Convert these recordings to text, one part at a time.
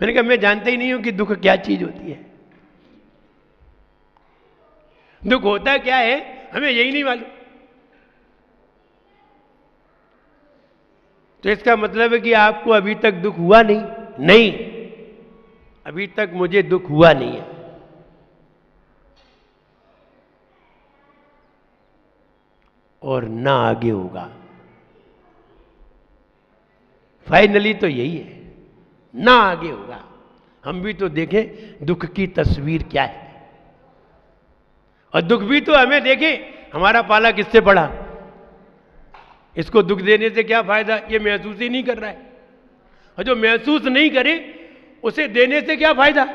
मैंने कहा मैं जानता ही नहीं हूं कि दुख क्या चीज होती है। दुख होता क्या है हमें यही नहीं मालूम। तो इसका मतलब है कि आपको अभी तक दुख हुआ नहीं? नहीं, अभी तक मुझे दुख हुआ नहीं है। और ना आगे होगा। फाइनली तो यही है, ना आगे होगा। हम भी तो देखें दुख की तस्वीर क्या है, और दुख भी तो हमें देखें हमारा पाला किससे पड़ा। इसको दुख देने से क्या फायदा, ये महसूस ही नहीं कर रहा है। और जो महसूस नहीं करे उसे देने से क्या फायदा।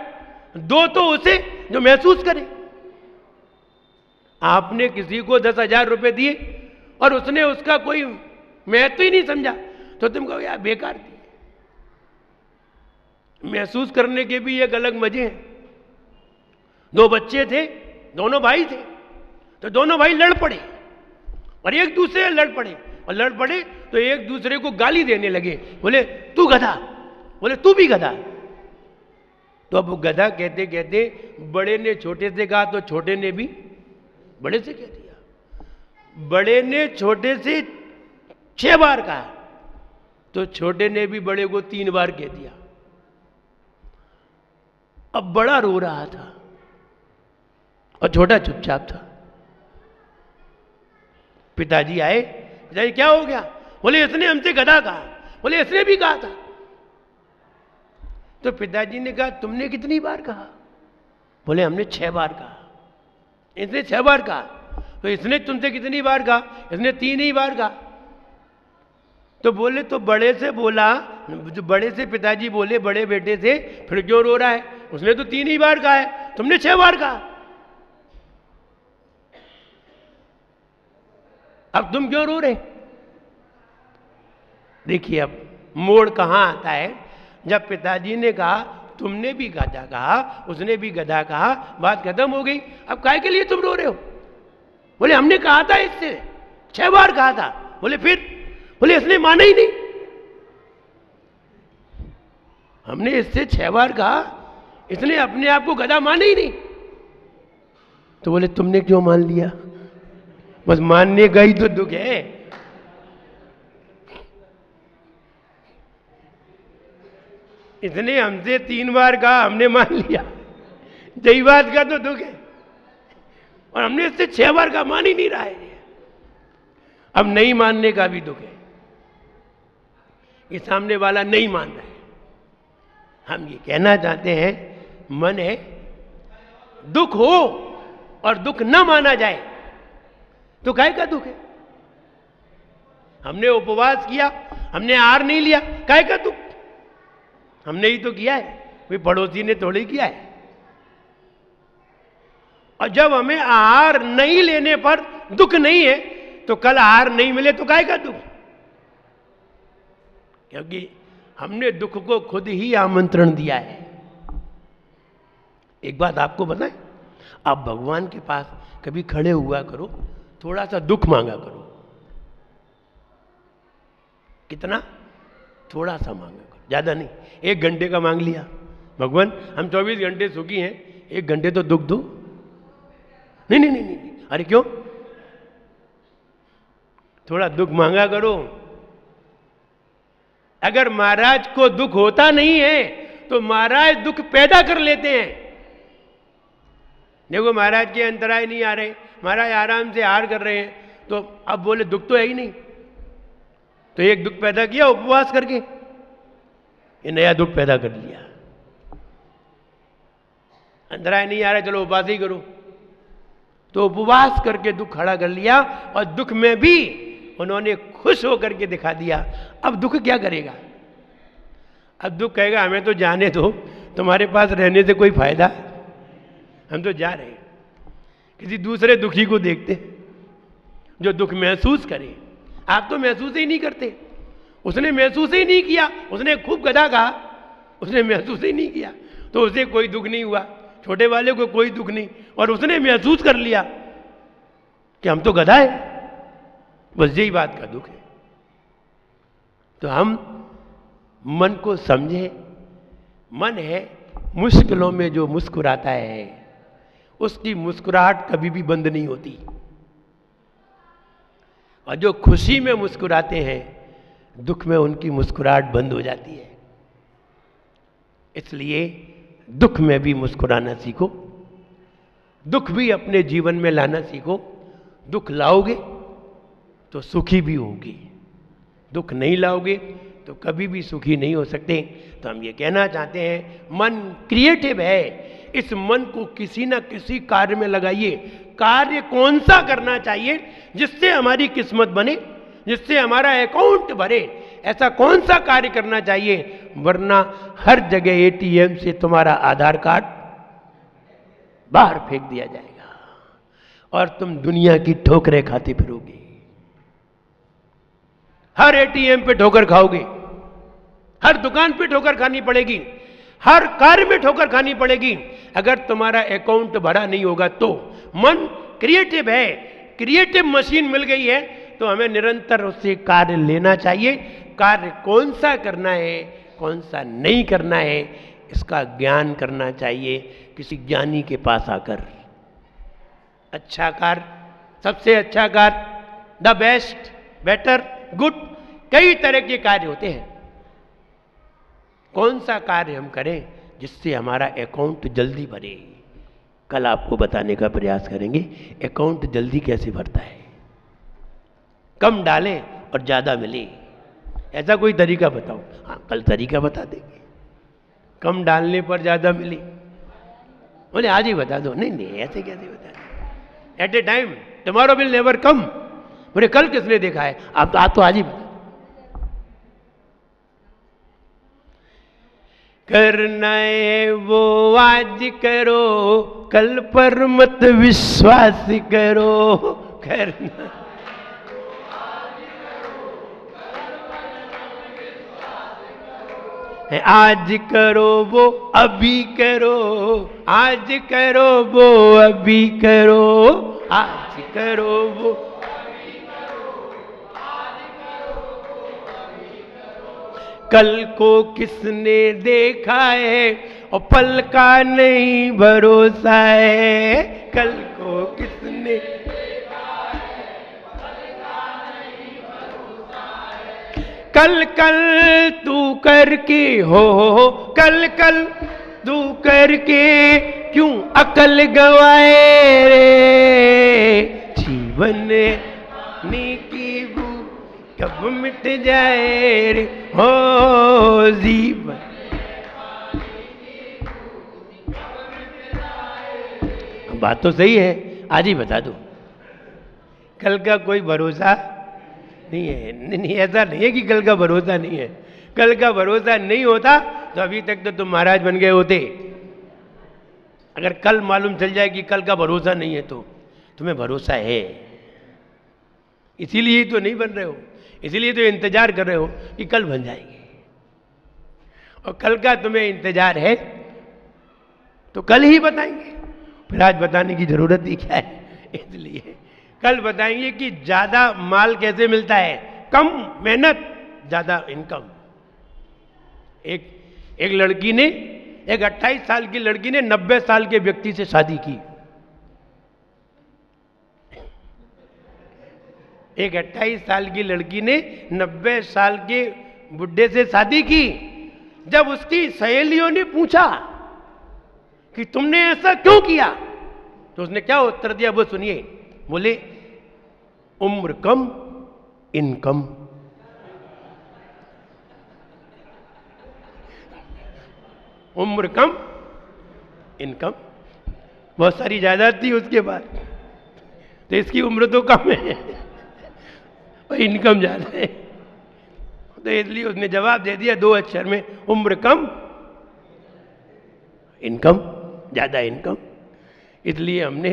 दो तो उसे जो महसूस करे। आपने किसी को 10,000 रुपए दिए और उसने उसका कोई महत्व ही नहीं समझा, तो तुम कहो यार बेकार दिए। महसूस करने के भी एक अलग मजे हैं। दो बच्चे थे, दोनों भाई थे, तो दोनों भाई लड़ पड़े और एक दूसरे से लड़ पड़े, और लड़ पड़े तो एक दूसरे को गाली देने लगे। बोले तू गधा, बोले तू भी गधा। तो अब गधा कहते कहते बड़े ने छोटे से कहा तो छोटे ने भी बड़े से कह दिया। बड़े ने छोटे से 6 बार कहा तो छोटे ने भी बड़े को 3 बार कह दिया। अब बड़ा रो रहा था और छोटा चुपचाप था। पिताजी आए, पिताजी क्या हो गया? बोले इसने हमसे गधा कहा। बोले इसने भी कहा था। तो पिताजी ने कहा तुमने कितनी बार कहा? बोले हमने 6 बार कहा। इसने 6 बार कहा, तो इसने तुमसे कितनी बार कहा? इसने 3 ही बार कहा। तो बोले तो बड़े से बोला, जो बड़े से पिताजी बोले बड़े बेटे से, फिर क्यों रो रहा है? उसने तो 3 ही बार कहा है, तुमने 6 बार कहा, अब तुम क्यों रो रहे? देखिए अब मोड़ कहां आता है। जब पिताजी ने कहा तुमने भी गधा कहा, उसने भी गधा कहा, बात खत्म हो गई। अब काहे के लिए तुम रो रहे हो? बोले हमने कहा था इससे 6 बार कहा था। बोले फिर? बोले इसने माना ही नहीं। हमने इससे 6 बार कहा, इसने अपने आप को गधा माना ही नहीं। तो बोले तुमने क्यों मान लिया? बस मानने का ही तो दुख है। इसने हमसे 3 बार कहा, हमने मान लिया, यही बात का तो दुख है। और हमने इससे 6 बार कहा, मान ही नहीं रहा है। अब नहीं मानने का भी दुख है, ये सामने वाला नहीं मान रहा है। हम ये कहना चाहते हैं मन है, दुख हो और दुख न माना जाए तो काहे का दुख है? हमने उपवास किया, हमने आहार नहीं लिया, काहे का दुख? हमने ही तो किया है, कोई पड़ोसी ने थोड़ी किया है। और जब हमें आहार नहीं लेने पर दुख नहीं है, तो कल आहार नहीं मिले तो काहे का दुख? क्योंकि हमने दुख को खुद ही आमंत्रण दिया है। एक बात आपको बताएं, आप भगवान के पास कभी खड़े हुआ करो, थोड़ा सा दुख मांगा करो। कितना? थोड़ा सा मांगा करो, ज्यादा नहीं। 1 घंटे का मांग लिया, भगवान हम 24 घंटे सुखी हैं, 1 घंटे तो दुख दो। नहीं नहीं नहीं नहीं, अरे क्यों? थोड़ा दुख मांगा करो। अगर महाराज को दुख होता नहीं है तो महाराज दुख पैदा कर लेते हैं। देखो महाराज के अंतराय नहीं आ रहे, महाराज आराम से आहार कर रहे हैं, तो अब बोले दुख तो है ही नहीं, तो एक दुख पैदा किया उपवास करके, ये नया दुख पैदा कर लिया। अंतराय नहीं आ रहा, चलो उपवास ही करो, तो उपवास करके दुख खड़ा कर लिया, और दुख में भी उन्होंने खुश होकर के दिखा दिया। अब दुख क्या करेगा? अब दुख कहेगा हमें तो जाने दो, तुम्हारे पास रहने से कोई फायदा, हम तो जा रहे हैं। किसी दूसरे दुखी को देखते जो दुख महसूस करे। आप तो महसूस ही नहीं करते, उसने महसूस ही नहीं किया, उसने खूब गधा कहा, उसने महसूस ही नहीं किया, तो उसे कोई दुख नहीं हुआ, छोटे वाले को कोई दुख नहीं, और उसने महसूस कर लिया कि हम तो गधा है, बस यही बात का दुख है। तो हम मन को समझें, मन है मुश्किलों में जो मुस्कुराता है उसकी मुस्कुराहट कभी भी बंद नहीं होती, और जो खुशी में मुस्कुराते हैं दुख में उनकी मुस्कुराहट बंद हो जाती है। इसलिए दुख में भी मुस्कुराना सीखो, दुख भी अपने जीवन में लाना सीखो। दुख लाओगे तो सुखी भी होगी, दुख नहीं लाओगे तो कभी भी सुखी नहीं हो सकते। तो हम ये कहना चाहते हैं मन क्रिएटिव है, इस मन को किसी ना किसी कार्य में लगाइए। कार्य कौन सा करना चाहिए जिससे हमारी किस्मत बने, जिससे हमारा अकाउंट भरे, ऐसा कौन सा कार्य करना चाहिए, वरना हर जगह एटीएम से तुम्हारा आधार कार्ड बाहर फेंक दिया जाएगा और तुम दुनिया की ठोकरें खाते फिरोगे। हर एटीएम पे ठोकर खाओगे, हर दुकान पे ठोकर खानी पड़ेगी, हर कार्य में ठोकर खानी पड़ेगी अगर तुम्हारा अकाउंट भरा नहीं होगा तो। मन क्रिएटिव है, क्रिएटिव मशीन मिल गई है तो हमें निरंतर उससे कार्य लेना चाहिए। कार्य कौन सा करना है, कौन सा नहीं करना है, इसका ज्ञान करना चाहिए किसी ज्ञानी के पास आकर। अच्छा कार्य, सबसे अच्छा कार्य, द बेस्ट, बेटर, गुड, कई तरह के कार्य होते हैं। कौन सा कार्य हम करें जिससे हमारा अकाउंट जल्दी भरे, कल आपको बताने का प्रयास करेंगे अकाउंट जल्दी कैसे भरता है। कम डालें और ज्यादा मिले, ऐसा कोई तरीका बताओ। हाँ, कल तरीका बता देंगे। कम डालने पर ज्यादा मिले, बोले आज ही बता दो। नहीं नहीं, ऐसे कैसे बता दो, at a time, tomorrow will never come. बोले कल किसने देखा है, आप तो आज ही बता। करना है वो आज करो, कल पर मत विश्वास करो। करना आज करो वो अभी करो, आज करो वो अभी करो, आज करो वो अभी करो, आज करो वो अभी करो। कल को किसने देखा है और पल का नहीं भरोसा है। कल को किसने कल कल तू करके हो, कल कल तू करके क्यों अकल गवाए रे। जीवन की भूख कब मिट जाए रे, हो जीवन। बात तो सही है, आज ही बता दो। कल का कोई भरोसा नहीं है। नहीं, ऐसा नहीं है कि कल का भरोसा नहीं है। कल का भरोसा नहीं होता तो अभी तक तो तुम महाराज बन गए होते। अगर कल मालूम चल जाए कि कल का भरोसा नहीं है तो तुम्हें भरोसा है, इसीलिए तो नहीं बन रहे हो, इसीलिए तो इंतजार कर रहे हो कि कल बन जाएंगे। और कल का तुम्हें इंतजार है तो कल ही बताएंगे, फिर आज बताने की जरूरत ही क्या है। इसलिए कल बताएंगे कि ज्यादा माल कैसे मिलता है, कम मेहनत ज्यादा इनकम। एक लड़की ने, एक 28 साल की लड़की ने 90 साल के व्यक्ति से शादी की। एक 28 साल की लड़की ने 90 साल के बुढ़े से शादी की। जब उसकी सहेलियों ने पूछा कि तुमने ऐसा क्यों किया, तो उसने क्या उत्तर दिया वो सुनिए। बोले उम्र कम इनकम। उम्र कम इनकम, बहुत सारी जायदाद थी उसके पास, तो इसकी उम्र तो कम है और इनकम ज्यादा है, तो इसलिए उसने जवाब दे दिया 2 अक्षर में, उम्र कम इनकम ज्यादा इनकम। इसलिए हमने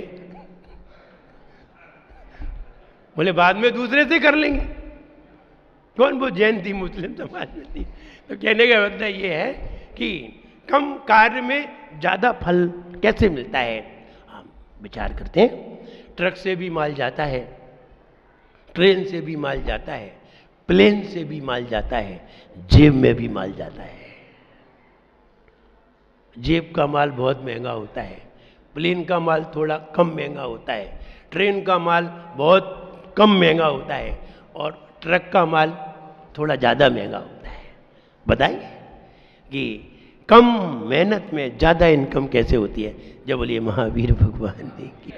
बोले बाद में दूसरे से कर लेंगे। कौन, वो जैन थी, मुस्लिम समाज में थी। तो कहने का मतलब ये है कि कम कार्य में ज्यादा फल कैसे मिलता है। हम विचार करते हैं, ट्रक से भी माल जाता है, ट्रेन से भी माल जाता है, प्लेन से भी माल जाता है, जेब में भी माल जाता है। जेब का माल बहुत महंगा होता है, प्लेन का माल थोड़ा कम महंगा होता है, ट्रेन का माल बहुत कम महंगा होता है और ट्रक का माल थोड़ा ज़्यादा महंगा होता है। बताइए कि कम मेहनत में ज़्यादा इनकम कैसे होती है? जब बोलिए महावीर भगवान ने की।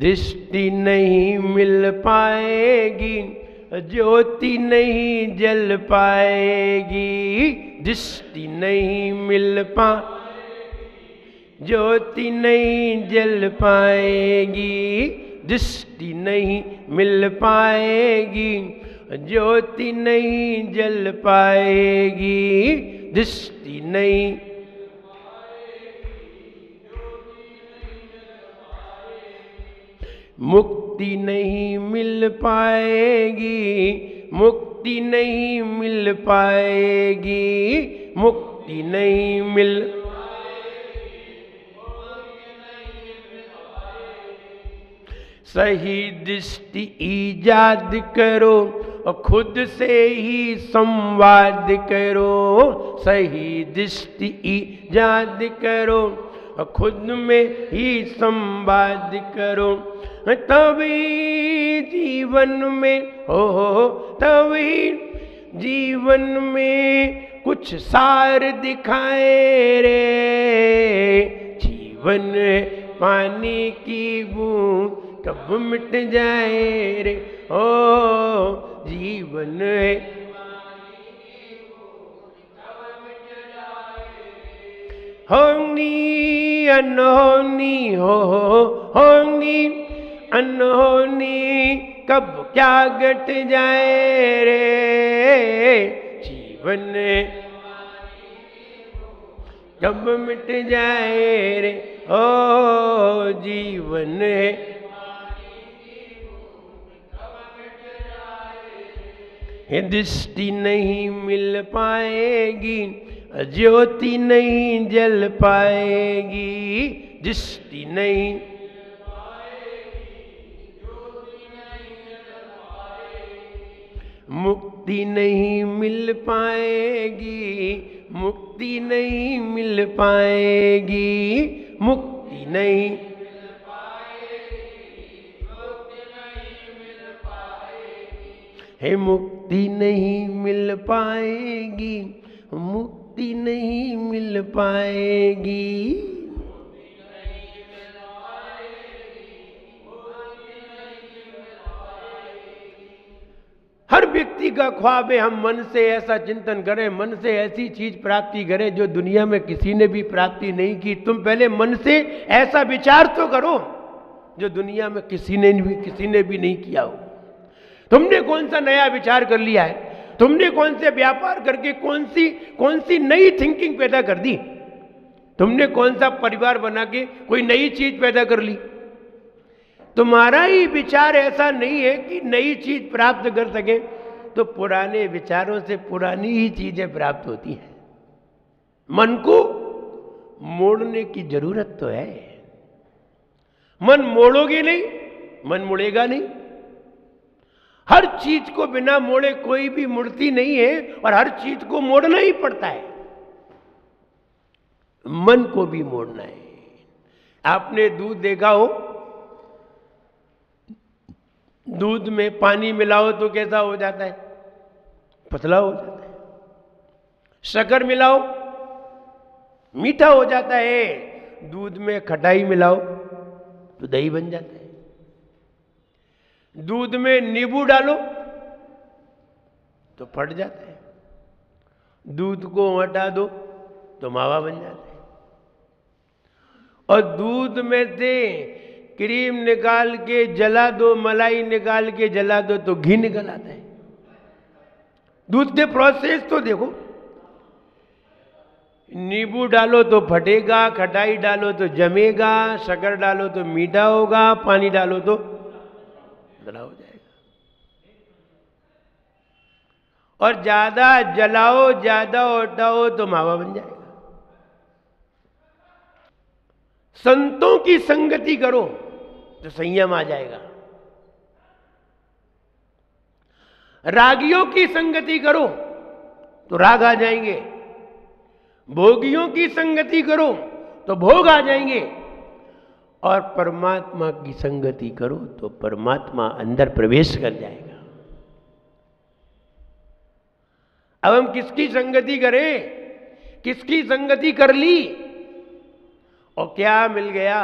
दृष्टि नहीं मिल पाएगी, ज्योति नहीं जल पाएगी, दृष्टि नहीं मिल ज्योति नहीं जल पाएगी, दृष्टि नहीं मिल पाएगी, ज्योति नहीं जल पाएगी, दृष्टि नहीं। मुक्ति नहीं मिल पाएगी, मुक्ति नहीं मिल पाएगी, मुक्ति नहीं मिल सही दृष्टि ईजाद करो और खुद से ही संवाद करो, सही दृष्टि ईजाद करो और खुद में ही संवाद करो, तभी जीवन में हो, तभी जीवन में कुछ सार दिखाए रे, जीवन पानी की बूंद कब मिट जाए रे, ओ जीवन है होनी अनहोनी होनी अनहोनी कब क्या घट जाए रे, जीवन कब मिट जाए रे, ओ जीवन दृष्टि नहीं मिल पाएगी, ज्योति नहीं जल पाएगी, दृष्टि नहीं मुक्ति नहीं मिल पाएगी, मुक्ति नहीं मिल पाएगी, मुक्ति नहीं है, मुक्ति नहीं मिल पाएगी, मुक्ति नहीं मिल पाएगी। हर व्यक्ति का ख्वाब है हम मन से ऐसा चिंतन करें, मन से ऐसी चीज प्राप्ति करें जो दुनिया में किसी ने भी प्राप्ति नहीं की। तुम पहले मन से ऐसा विचार तो करो जो दुनिया में किसी ने भी नहीं किया हो। तुमने कौन सा नया विचार कर लिया है? तुमने कौन से व्यापार करके कौन सी नई थिंकिंग पैदा कर दी? तुमने कौन सा परिवार बना के कोई नई चीज पैदा कर ली? तुम्हारा ही विचार ऐसा नहीं है कि नई चीज प्राप्त कर सके, तो पुराने विचारों से पुरानी ही चीजें प्राप्त होती हैं। मन को मोड़ने की जरूरत तो है। मन मोड़ोगे नहीं, मन मुड़ेगा नहीं। हर चीज को बिना मोड़े कोई भी मुड़ती नहीं है और हर चीज को मोड़ना ही पड़ता है। मन को भी मोड़ना है। आपने दूध देखा हो, दूध में पानी मिलाओ तो कैसा हो जाता है? पतला हो जाता है। शक्कर मिलाओ मीठा हो जाता है। दूध में खटाई मिलाओ तो दही बन जाता है। दूध में नींबू डालो तो फट जाता है। दूध को हटा दो तो मावा बन जाता है। और दूध में से क्रीम निकाल के जला दो, मलाई निकाल के जला दो तो घी निकल आता है। दूध के प्रोसेस तो देखो। नींबू डालो तो फटेगा, खटाई डालो तो जमेगा, शक्कर डालो तो मीठा होगा, पानी डालो तो गला हो जाएगा। और ज्यादा जलाओ, ज्यादा हटाओ तो मावा बन जाएगा। संतों की संगति करो तो संयम आ जाएगा। रागियों की संगति करो तो राग आ जाएंगे, भोगियों की संगति करो तो भोग आ जाएंगे, और परमात्मा की संगति करो तो परमात्मा अंदर प्रवेश कर जाएगा। अब हम किसकी संगति करें? किसकी संगति कर ली और क्या मिल गया?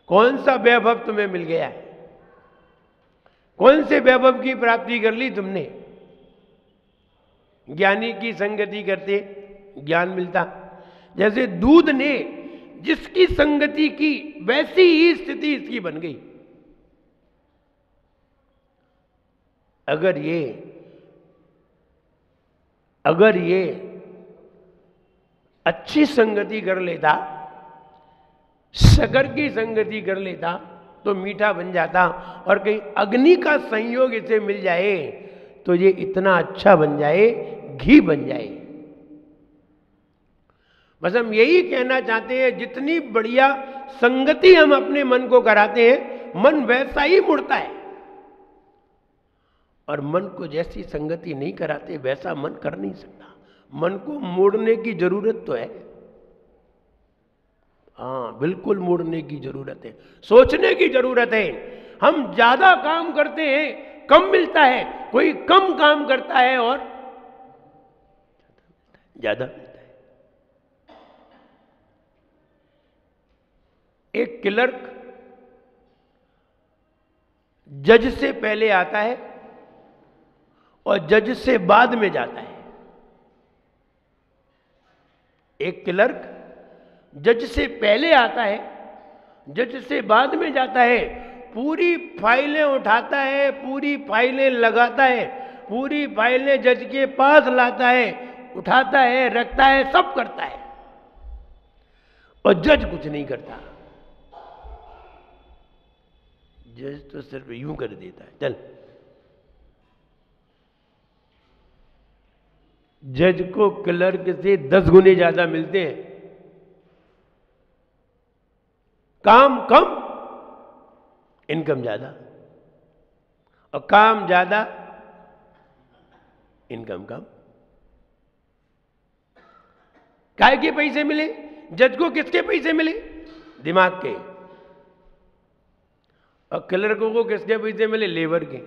कौन सा वैभव तुम्हें मिल गया? कौन से वैभव की प्राप्ति कर ली तुमने? ज्ञानी की संगति करते ज्ञान मिलता। जैसे दूध ने जिसकी संगति की वैसी ही स्थिति इसकी बन गई। अगर ये अच्छी संगति कर लेता, शक्कर की संगति कर लेता तो मीठा बन जाता, और कहीं अग्नि का संयोग इसे मिल जाए तो ये इतना अच्छा बन जाए, घी बन जाए। बस हम यही कहना चाहते हैं, जितनी बढ़िया संगति हम अपने मन को कराते हैं, मन वैसा ही मुड़ता है। और मन को जैसी संगति नहीं कराते वैसा मन कर नहीं सकता। मन को मोड़ने की जरूरत तो है, हाँ बिल्कुल मोड़ने की जरूरत है, सोचने की जरूरत है। हम ज्यादा काम करते हैं, कम मिलता है, कोई कम काम करता है और ज्यादा मिलता है। एक क्लर्क जज से पहले आता है और जज से बाद में जाता है। एक क्लर्क जज से पहले आता है, जज से बाद में जाता है, पूरी फाइलें उठाता है, पूरी फाइलें लगाता है, पूरी फाइलें जज के पास लाता है, उठाता है, रखता है, सब करता है, और जज कुछ नहीं करता। जज तो सिर्फ यूं कर देता है, चल। जज को क्लर्क से 10 गुने ज्यादा मिलते हैं, काम कम, इनकम ज्यादा, और काम ज्यादा, इनकम कम। काय के पैसे मिले? जज को किसके पैसे मिले? दिमाग के। और क्लर्कों को किसके पैसे मिले? लेबर के।